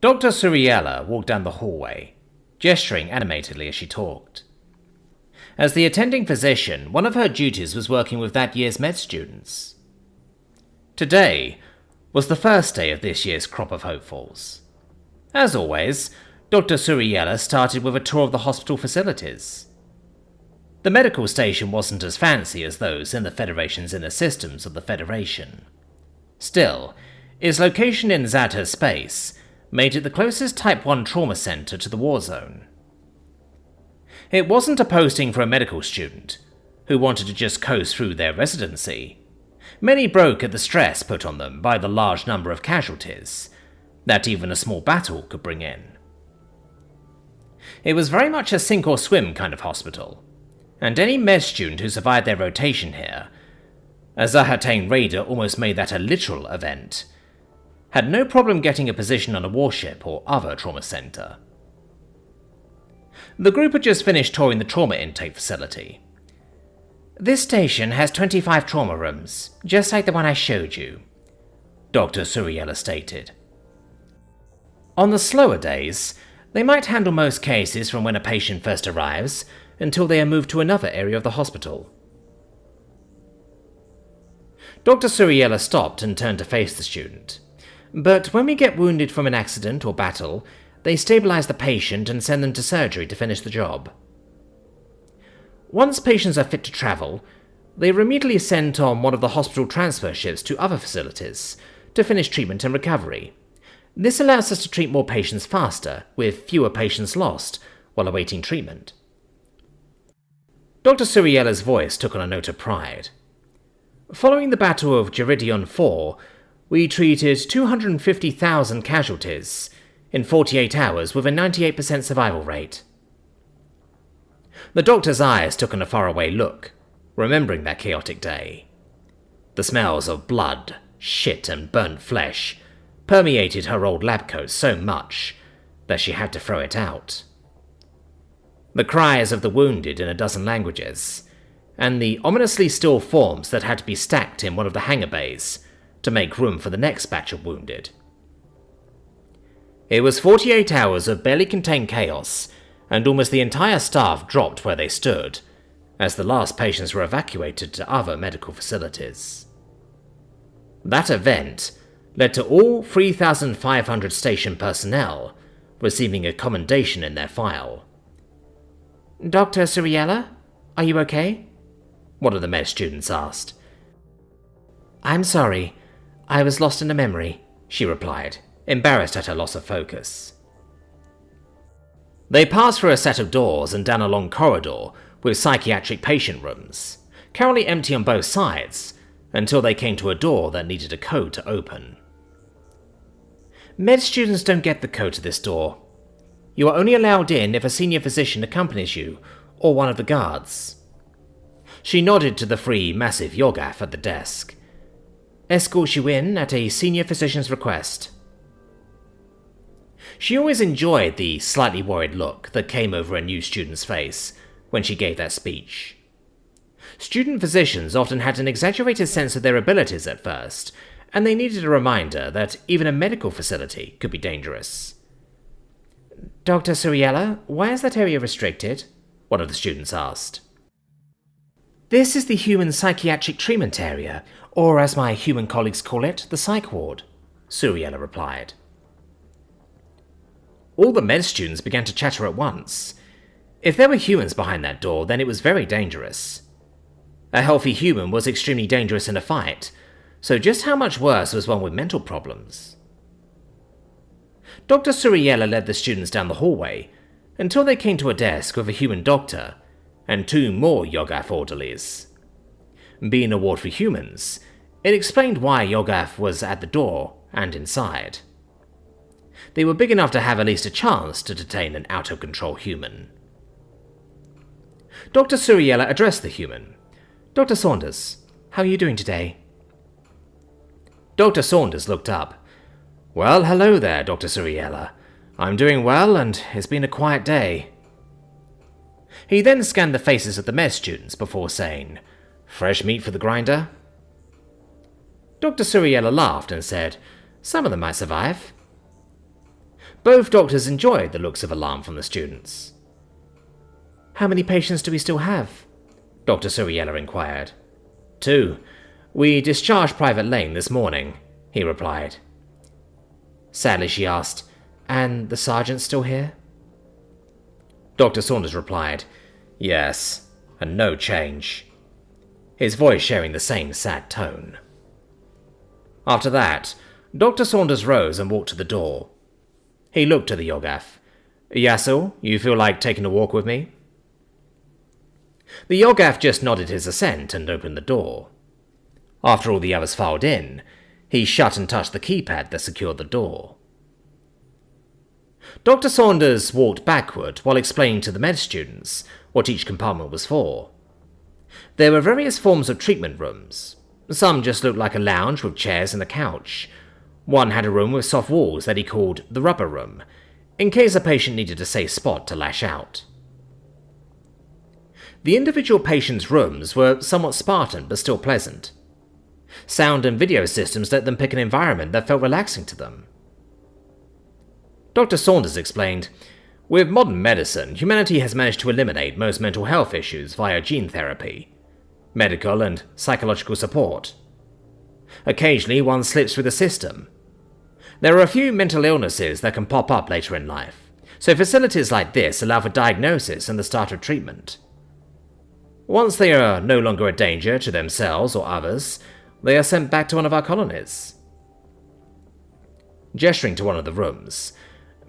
Dr. Suriella walked down the hallway, gesturing animatedly as she talked. As the attending physician, one of her duties was working with that year's med students. Today was the first day of this year's crop of hopefuls. As always, Dr. Suriella started with a tour of the hospital facilities. The medical station wasn't as fancy as those in the Federation's inner systems of the Federation. Still, its location in Zata space made it the closest Type 1 trauma center to the war zone. It wasn't a posting for a medical student who wanted to just coast through their residency. Many broke at the stress put on them by the large number of casualties that even a small battle could bring in. It was very much a sink or swim kind of hospital, and any med student who survived their rotation here, a Zahatane raider almost made that a literal event, had no problem getting a position on a warship or other trauma center. The group had just finished touring the trauma intake facility. This station has 25 trauma rooms, just like the one I showed you, Dr. Suriella stated. On the slower days, they might handle most cases from when a patient first arrives until they are moved to another area of the hospital. Dr. Suriella stopped and turned to face the student. But when we get wounded from an accident or battle, they stabilize the patient and send them to surgery to finish the job. Once patients are fit to travel, they are immediately sent on one of the hospital transfer ships to other facilities to finish treatment and recovery. This allows us to treat more patients faster, with fewer patients lost while awaiting treatment. Dr. Suriella's voice took on a note of pride. Following the Battle of Jerideon 4, we treated 250,000 casualties in 48 hours with a 98% survival rate. The doctor's eyes took on a faraway look, remembering that chaotic day. The smells of blood, shit, and burnt flesh permeated her old lab coat so much that she had to throw it out. The cries of the wounded in a dozen languages, and the ominously still forms that had to be stacked in one of the hangar bays to make room for the next batch of wounded. It was 48 hours of barely contained chaos, and almost the entire staff dropped where they stood, as the last patients were evacuated to other medical facilities. That event led to all 3,500 station personnel receiving a commendation in their file. "Dr. Suriella, are you okay?" one of the med students asked. "I'm sorry, I was lost in a memory," she replied, embarrassed at her loss of focus. They passed through a set of doors and down a long corridor with psychiatric patient rooms, currently empty on both sides, until they came to a door that needed a code to open. "Med students don't get the code to this door. You are only allowed in if a senior physician accompanies you, or one of the guards." She nodded to the three massive Yogaf at the desk. "Escort you in at a senior physician's request." She always enjoyed the slightly worried look that came over a new student's face when she gave that speech. Student physicians often had an exaggerated sense of their abilities at first, and they needed a reminder that even a medical facility could be dangerous. "Dr. Suriella, why is that area restricted?" one of the students asked. "This is the human psychiatric treatment area, or as my human colleagues call it, the psych ward," Suriella replied. All the med students began to chatter at once. If there were humans behind that door, then it was very dangerous. A healthy human was extremely dangerous in a fight, so just how much worse was one with mental problems? Dr. Suriella led the students down the hallway until they came to a desk with a human doctor and two more Yogaf orderlies. Being a ward for humans, it explained why Yogaf was at the door and inside. They were big enough to have at least a chance to detain an out-of-control human. Dr. Suriella addressed the human. "Dr. Saunders, how are you doing today?" Dr. Saunders looked up. "Well, hello there, Dr. Suriella. I'm doing well, and it's been a quiet day." He then scanned the faces of the med students before saying, "Fresh meat for the grinder?" Dr. Suriella laughed and said, "Some of them might survive." Both doctors enjoyed the looks of alarm from the students. "How many patients do we still have?" Dr. Suriella inquired. "2. We discharged Private Lane this morning," he replied. Sadly, she asked, "And the sergeant's still here?" Dr. Saunders replied, "Yes, and no change," his voice sharing the same sad tone. After that, Dr. Saunders rose and walked to the door. He looked to the Yogaf. "Yasu, you feel like taking a walk with me?" The Yogaf just nodded his assent and opened the door. After all the others filed in, he shut and touched the keypad that secured the door. Dr. Saunders walked backward while explaining to the med students what each compartment was for. There were various forms of treatment rooms. Some just looked like a lounge with chairs and a couch. One had a room with soft walls that he called the rubber room, in case a patient needed a safe spot to lash out. The individual patients' rooms were somewhat Spartan but still pleasant. Sound and video systems let them pick an environment that felt relaxing to them. Dr. Saunders explained, "With modern medicine, humanity has managed to eliminate most mental health issues via gene therapy, medical and psychological support. Occasionally, one slips through the system. There are a few mental illnesses that can pop up later in life, so facilities like this allow for diagnosis and the start of treatment. Once they are no longer a danger to themselves or others, they are sent back to one of our colonies." Gesturing to one of the rooms,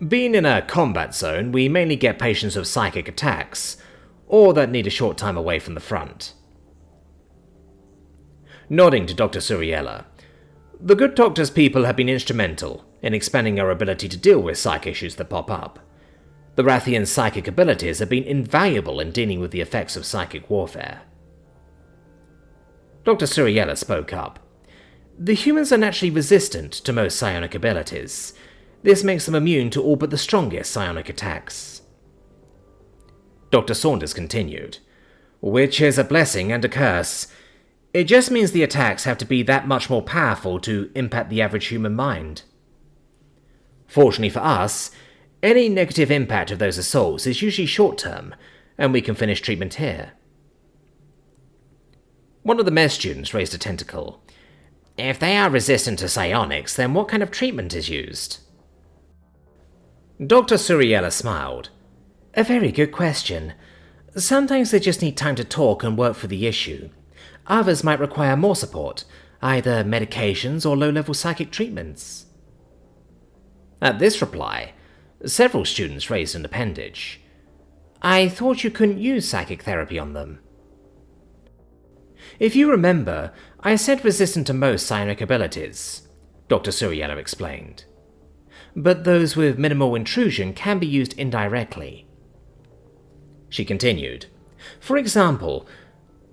"Being in a combat zone, we mainly get patients with psychic attacks, or that need a short time away from the front." Nodding to Dr. Suriella, "The good doctor's people have been instrumental in expanding our ability to deal with psych issues that pop up. The Rathian's psychic abilities have been invaluable in dealing with the effects of psychic warfare." Dr. Suriella spoke up. "The humans are naturally resistant to most psionic abilities. This makes them immune to all but the strongest psionic attacks." Dr. Saunders continued, "Which is a blessing and a curse. It just means the attacks have to be that much more powerful to impact the average human mind. Fortunately for us, any negative impact of those assaults is usually short-term, and we can finish treatment here." One of the med students raised a tentacle. "If they are resistant to psionics, then what kind of treatment is used?" Dr. Suriella smiled. "A very good question. Sometimes they just need time to talk and work through the issue. Others might require more support, either medications or low-level psychic treatments." At this reply, several students raised an appendage. "I thought you couldn't use psychic therapy on them." "If you remember, I said resistant to most psionic abilities," Dr. Suriella explained. "But those with minimal intrusion can be used indirectly." She continued, "For example,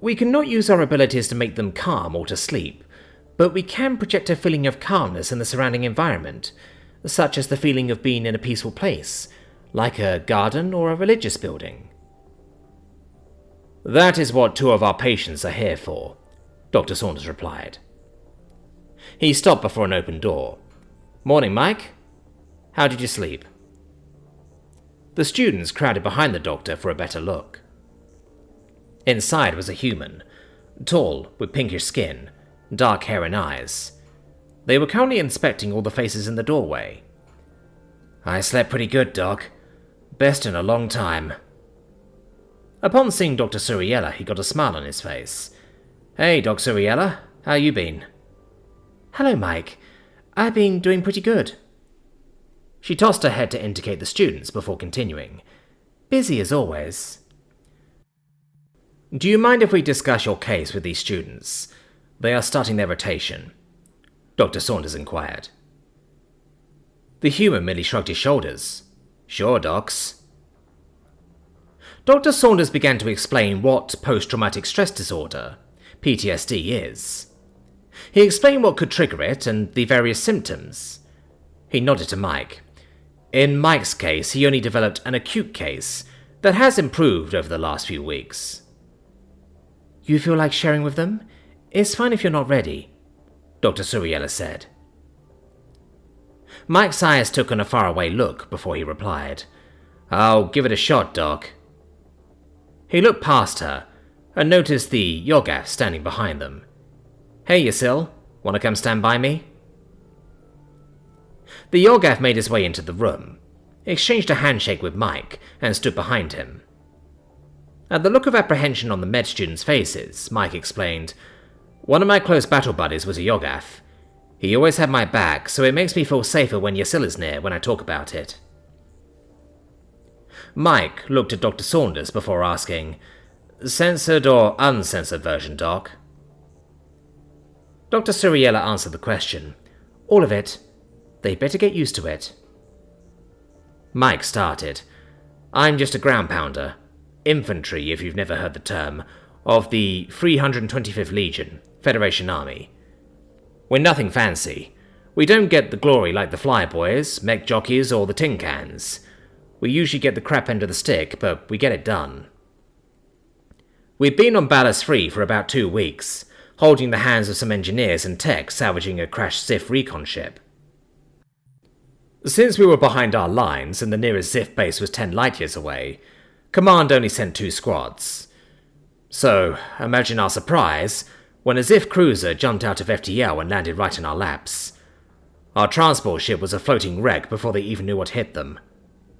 we cannot use our abilities to make them calm or to sleep, but we can project a feeling of calmness in the surrounding environment, such as the feeling of being in a peaceful place, like a garden or a religious building." "That is what 2 of our patients are here for," Dr. Saunders replied. He stopped before an open door. "Morning, Mike. How did you sleep?" The students crowded behind the doctor for a better look. Inside was a human, tall, with pinkish skin, dark hair and eyes. They were currently inspecting all the faces in the doorway. "I slept pretty good, Doc. Best in a long time." Upon seeing Dr. Suriella, he got a smile on his face. "Hey, Doc Suriella, how you been?" "Hello, Mike. I've been doing pretty good." She tossed her head to indicate the students before continuing. "Busy as always." "Do you mind if we discuss your case with these students? They are starting their rotation," Dr. Saunders inquired. The human merely shrugged his shoulders. "Sure, docs." Dr. Saunders began to explain what post-traumatic stress disorder, PTSD, is. He explained what could trigger it and the various symptoms. He nodded to Mike. In Mike's case, he only developed an acute case that has improved over the last few weeks. "You feel like sharing with them? It's fine if you're not ready," Dr. Suriella said. Mike's eyes took on a faraway look before he replied, "I'll give it a shot, Doc." He looked past her and noticed the Yogath standing behind them. "Hey, Yasil, wanna come stand by me?" The Yogath made his way into the room, exchanged a handshake with Mike, and stood behind him. At the look of apprehension on the med students' faces, Mike explained, "One of my close battle buddies was a Yogath. He always had my back, so it makes me feel safer when Yasil is near when I talk about it." Mike looked at Dr. Saunders before asking, "Censored or uncensored version, Doc?" Dr. Suriella answered the question. "All of it. They'd better get used to it." Mike started. "I'm just a ground pounder. Infantry, if you've never heard the term, of the 325th Legion, Federation Army. We're nothing fancy. We don't get the glory like the flyboys, mech jockeys, or the tin cans. We usually get the crap end of the stick, but we get it done. We've been on ballast free for about 2 weeks, holding the hands of some engineers and techs salvaging a crashed Zif recon ship. Since we were behind our lines and the nearest Zif base was 10 light-years away, Command only sent 2 squads. So, imagine our surprise when a Zif cruiser jumped out of FTL and landed right in our laps. Our transport ship was a floating wreck before they even knew what hit them,"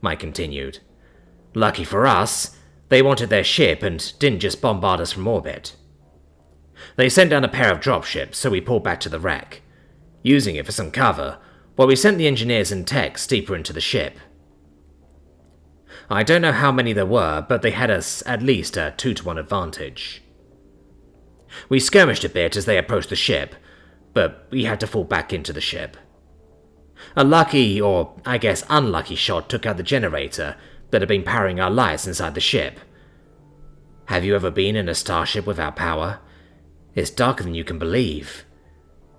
Mike continued. "Lucky for us, they wanted their ship and didn't just bombard us from orbit. They sent down a pair of dropships, so we pulled back to the wreck, using it for some cover, while we sent the engineers and techs deeper into the ship. I don't know how many there were, but they had us at least a 2-to-1 advantage. We skirmished a bit as they approached the ship, but we had to fall back into the ship. A lucky, or I guess unlucky shot took out the generator that had been powering our lights inside the ship. Have you ever been in a starship without power? It's darker than you can believe.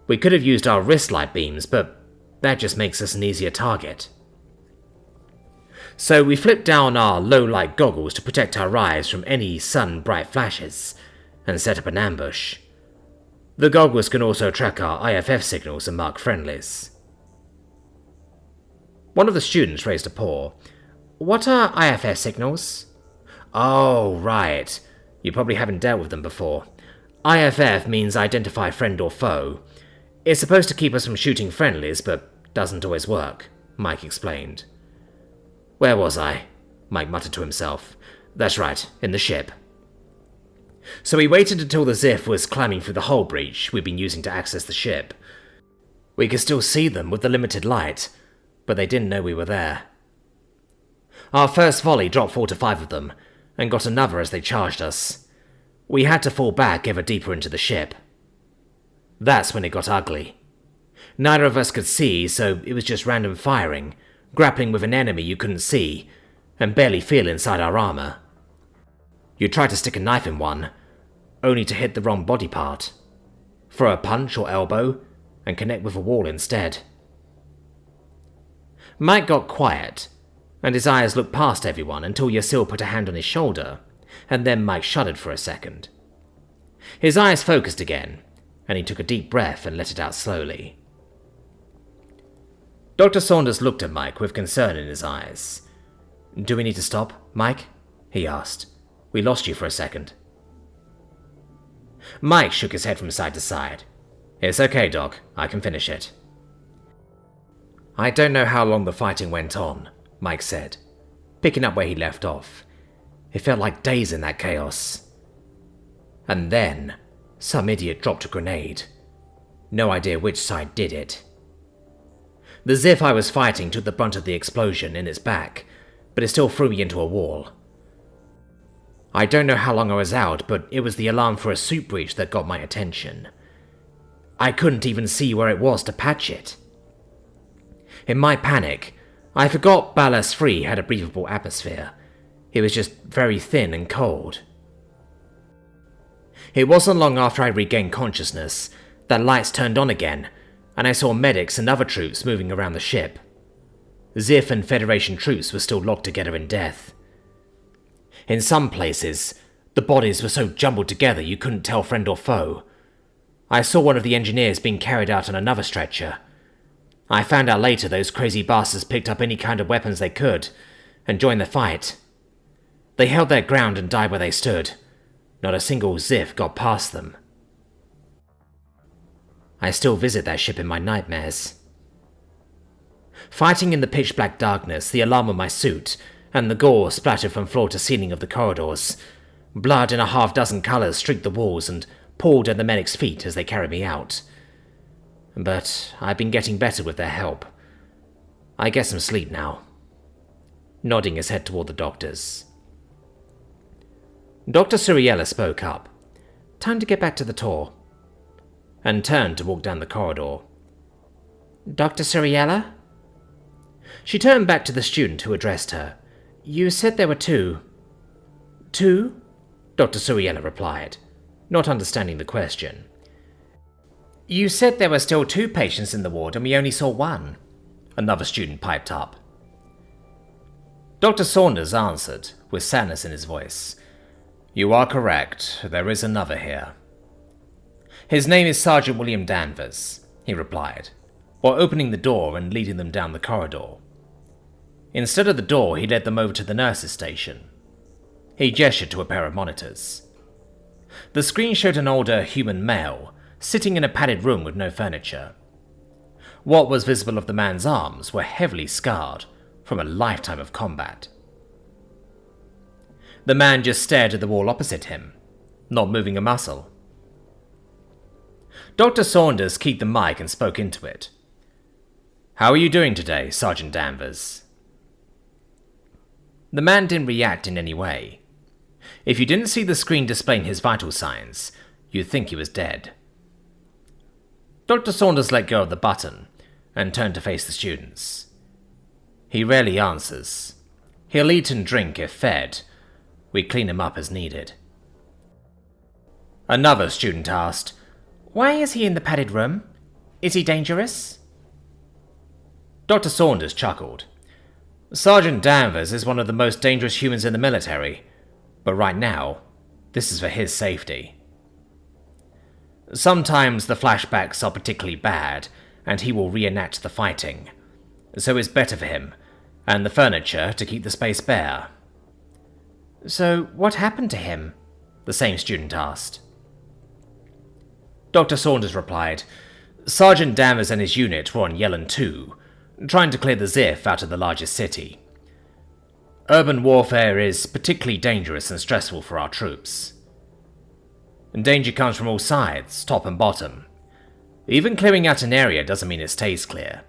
We could have used our wrist light beams, but that just makes us an easier target. So we flipped down our low-light goggles to protect our eyes from any sun-bright flashes, and set up an ambush. The goggles can also track our IFF signals and mark friendlies." One of the students raised a paw. "What are IFF signals?" "Oh, right. You probably haven't dealt with them before. IFF means identify friend or foe. It's supposed to keep us from shooting friendlies, but doesn't always work," Mike explained. "Where was I?" Mike muttered to himself. "That's right, in the ship." So we waited until the Zif was climbing through the hull breach we'd been using to access the ship. We could still see them with the limited light, but they didn't know we were there. Our first volley dropped 4 to 5 of them, and got another as they charged us. We had to fall back ever deeper into the ship. That's when it got ugly. Neither of us could see, so it was just random firing, grappling with an enemy you couldn't see, and barely feel inside our armor. You try to stick a knife in one, only to hit the wrong body part. Throw a punch or elbow, and connect with a wall instead. Mike got quiet, and his eyes looked past everyone until Yasil put a hand on his shoulder, and then Mike shuddered for a second. His eyes focused again, and he took a deep breath and let it out slowly. Dr. Saunders looked at Mike with concern in his eyes. "Do we need to stop, Mike?" he asked. "We lost you for a second." Mike shook his head from side to side. "It's okay, Doc. I can finish it." "I don't know how long the fighting went on," Mike said, picking up where he left off. "It felt like days in that chaos. And then, some idiot dropped a grenade. No idea which side did it. The Zif I was fighting took the brunt of the explosion in its back, but it still threw me into a wall. I don't know how long I was out, but it was the alarm for a soup breach that got my attention. I couldn't even see where it was to patch it. In my panic, I forgot Ballast 3 had a breathable atmosphere. It was just very thin and cold. It wasn't long after I regained consciousness that lights turned on again, and I saw medics and other troops moving around the ship. Zif and Federation troops were still locked together in death. In some places, the bodies were so jumbled together you couldn't tell friend or foe. I saw one of the engineers being carried out on another stretcher. I found out later those crazy bastards picked up any kind of weapons they could and joined the fight. They held their ground and died where they stood. Not a single Ziff got past them. I still visit that ship in my nightmares. Fighting in the pitch-black darkness, the alarm on my suit, and the gore splattered from floor to ceiling of the corridors. Blood in a half-dozen colours streaked the walls and poured at the medic's feet as they carried me out. But I've been getting better with their help. I get some sleep now. Nodding his head toward the doctors. Dr. Suriella spoke up. Time to get back to the tour. And turned to walk down the corridor. Dr. Suriella? She turned back to the student who addressed her. You said there were two. Two? Dr. Suriella replied, not understanding the question. You said there were still 2 patients in the ward and we only saw 1. Another student piped up. Dr. Saunders answered, with sadness in his voice. You are correct, there is another here. His name is Sergeant William Danvers, he replied, while opening the door and leading them down the corridor. Instead of the door, he led them over to the nurses' station. He gestured to a pair of monitors. The screen showed an older human male, sitting in a padded room with no furniture. What was visible of the man's arms were heavily scarred from a lifetime of combat. The man just stared at the wall opposite him, not moving a muscle. Dr. Saunders keyed the mic and spoke into it. How are you doing today, Sergeant Danvers? The man didn't react in any way. If you didn't see the screen displaying his vital signs, you'd think he was dead. Dr. Saunders let go of the button and turned to face the students. He rarely answers. He'll eat and drink if fed. We clean him up as needed. Another student asked, Why is he in the padded room? Is he dangerous? Dr. Saunders chuckled. Sergeant Danvers is one of the most dangerous humans in the military, but right now, this is for his safety. Sometimes the flashbacks are particularly bad, and he will reenact the fighting, so it's better for him, and the furniture to keep the space bare. So, what happened to him? The same student asked. Dr. Saunders replied, Sergeant Danvers and his unit were on Yellen 2, trying to clear the Ziff out of the largest city. Urban warfare is particularly dangerous and stressful for our troops. Danger comes from all sides, top and bottom. Even clearing out an area doesn't mean it stays clear.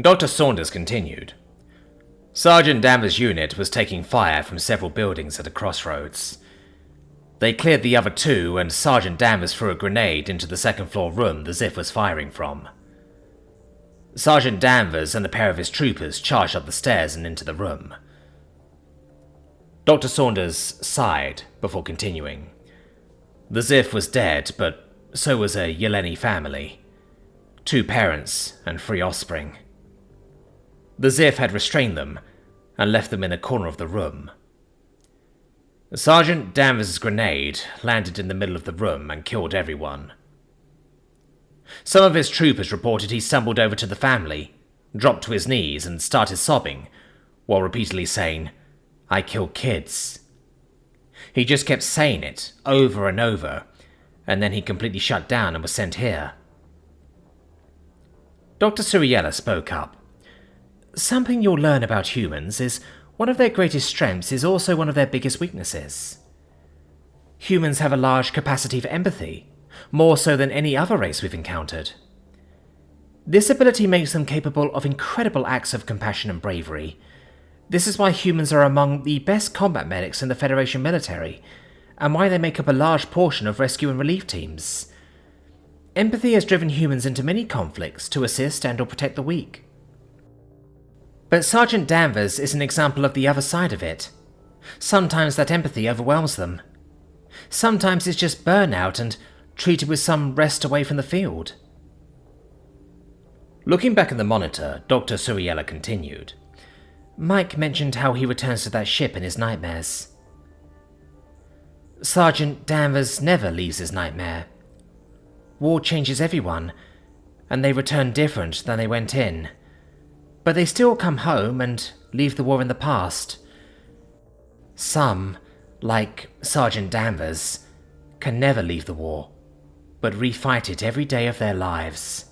Dr. Saunders continued. Sergeant Danvers' unit was taking fire from several buildings at a crossroads. They cleared the other 2 and Sergeant Danvers threw a grenade into the second-floor room the Ziff was firing from. Sergeant Danvers and a pair of his troopers charged up the stairs and into the room. Dr. Saunders sighed before continuing. The Ziff was dead, but so was a Yeleni family. 2 parents and 3 offspring. The Ziff had restrained them and left them in a corner of the room. Sergeant Danvers' grenade landed in the middle of the room and killed everyone. Some of his troopers reported he stumbled over to the family, dropped to his knees and started sobbing, while repeatedly saying, I kill kids. He just kept saying it over and over, and then he completely shut down and was sent here. Dr. Suriella spoke up. Something you'll learn about humans is one of their greatest strengths is also one of their biggest weaknesses. Humans have a large capacity for empathy, more so than any other race we've encountered. This ability makes them capable of incredible acts of compassion and bravery. This is why humans are among the best combat medics in the Federation military, and why they make up a large portion of rescue and relief teams. Empathy has driven humans into many conflicts to assist and or protect the weak. But Sergeant Danvers is an example of the other side of it. Sometimes that empathy overwhelms them. Sometimes it's just burnout and treated with some rest away from the field. Looking back at the monitor, Dr. Suriella continued. Mike mentioned how he returns to that ship in his nightmares. Sergeant Danvers never leaves his nightmare. War changes everyone, and they return different than they went in. But they still come home and leave the war in the past. Some, like Sergeant Danvers, can never leave the war, but refight it every day of their lives.